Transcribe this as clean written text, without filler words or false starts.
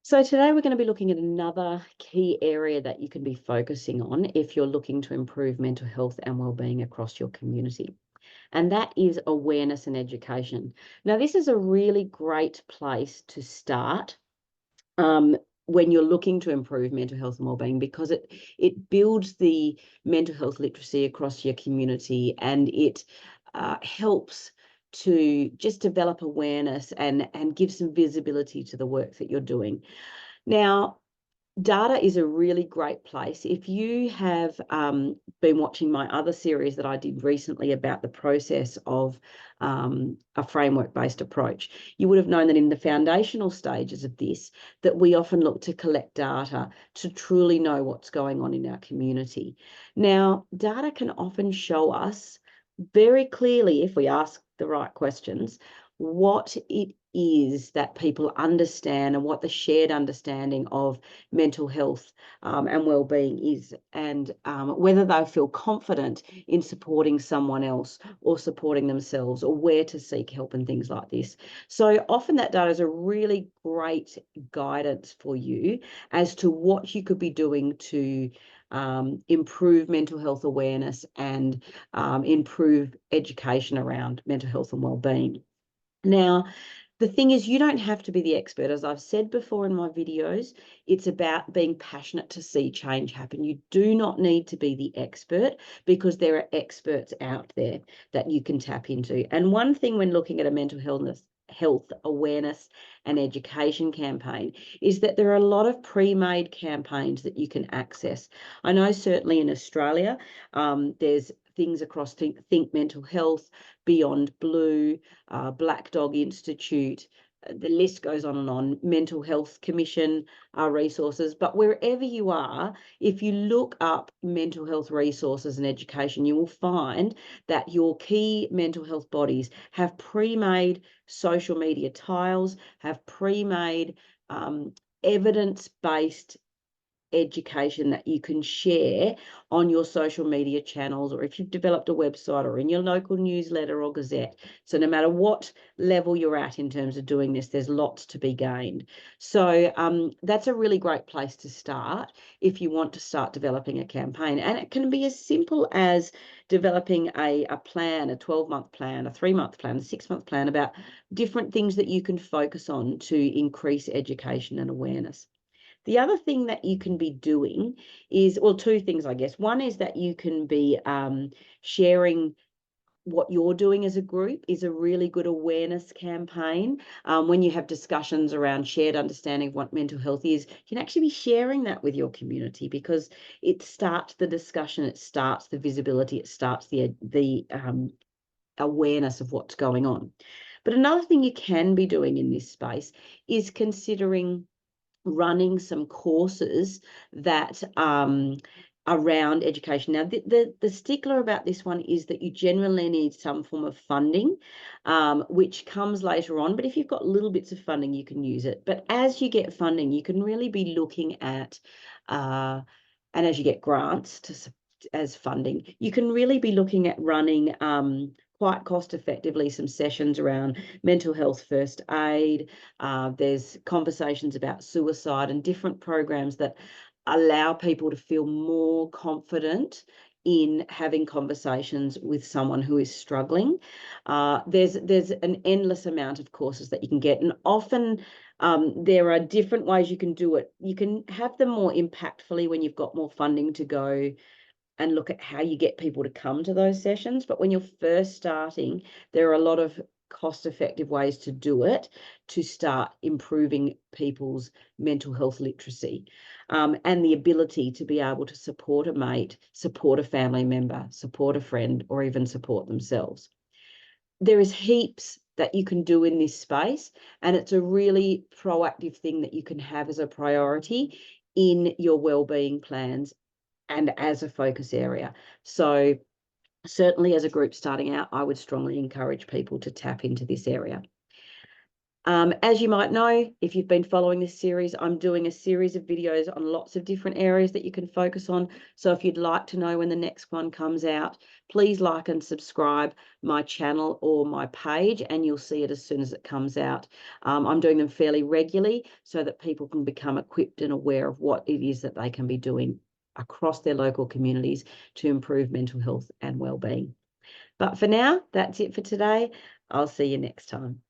So today we're going to be looking at another key area that you can be focusing on if you're looking to improve mental health and wellbeing across your community. And that is awareness and education. Now, this is a really great place to start when you're looking to improve mental health and wellbeing, because it builds the mental health literacy across your community, and it helps to just develop awareness and give some visibility to the work that you're doing. Now, data is a really great place. If you have been watching my other series that I did recently about the process of a framework-based approach, you would have known that in the foundational stages of this, that we often look to collect data to truly know what's going on in our community. Now, data can often show us very clearly, if we ask the right questions, what it is that people understand and what the shared understanding of mental health and well-being is, and whether they feel confident in supporting someone else or supporting themselves, or where to seek help and things like this. So often that data is a really great guidance for you as to what you could be doing to improve mental health awareness and improve education around mental health and well-being. Now, the thing is, you don't have to be the expert. As I've said before in my videos, it's about being passionate to see change happen. You do not need to be the expert, because there are experts out there that you can tap into. And one thing when looking at a mental health awareness and education campaign is that there are a lot of pre-made campaigns that you can access. I know certainly in Australia, there's things across Think Mental Health, Beyond Blue, Black Dog Institute, the list goes on and on, Mental Health Commission resources. But wherever you are, if you look up mental health resources and education, you will find that your key mental health bodies have pre-made social media tiles, have pre-made evidence-based education that you can share on your social media channels, or if you've developed a website, or in your local newsletter or gazette. So no matter what level you're at in terms of doing this, there's lots to be gained. So that's a really great place to start if you want to start developing a campaign. And it can be as simple as developing a plan, a 12-month plan, a 3-month plan, a 6-month plan, about different things that you can focus on to increase education and awareness. The other thing that you can be doing is, well, two things, I guess. One is that you can be sharing what you're doing as a group is a really good awareness campaign. When you have discussions around shared understanding of what mental health is, you can actually be sharing that with your community, because it starts the discussion, it starts the visibility, it starts the awareness of what's going on. But another thing you can be doing in this space is considering running some courses that around education. Now, the stickler about this one is that you generally need some form of funding, which comes later on. But if you've got little bits of funding, you can use it. But as you get funding, you can really be looking at, and as you get grants as funding, you can really be looking at running quite cost effectively some sessions around mental health first aid. There's conversations about suicide and different programs that allow people to feel more confident in having conversations with someone who is struggling. There's an endless amount of courses that you can get, and often there are different ways you can do it. You can have them more impactfully when you've got more funding to go and look at how you get people to come to those sessions. But when you're first starting, there are a lot of cost-effective ways to do it to start improving people's mental health literacy, and the ability to be able to support a mate, support a family member, support a friend, or even support themselves. There is heaps that you can do in this space, and it's a really proactive thing that you can have as a priority in your wellbeing plans and as a focus area. So certainly as a group starting out, I would strongly encourage people to tap into this area. As you might know, if you've been following this series, I'm doing a series of videos on lots of different areas that you can focus on. So if you'd like to know when the next one comes out, please like and subscribe my channel or my page, and you'll see it as soon as it comes out. I'm doing them fairly regularly so that people can become equipped and aware of what it is that they can be doing across their local communities to improve mental health and wellbeing. But for now, that's it for today. I'll see you next time.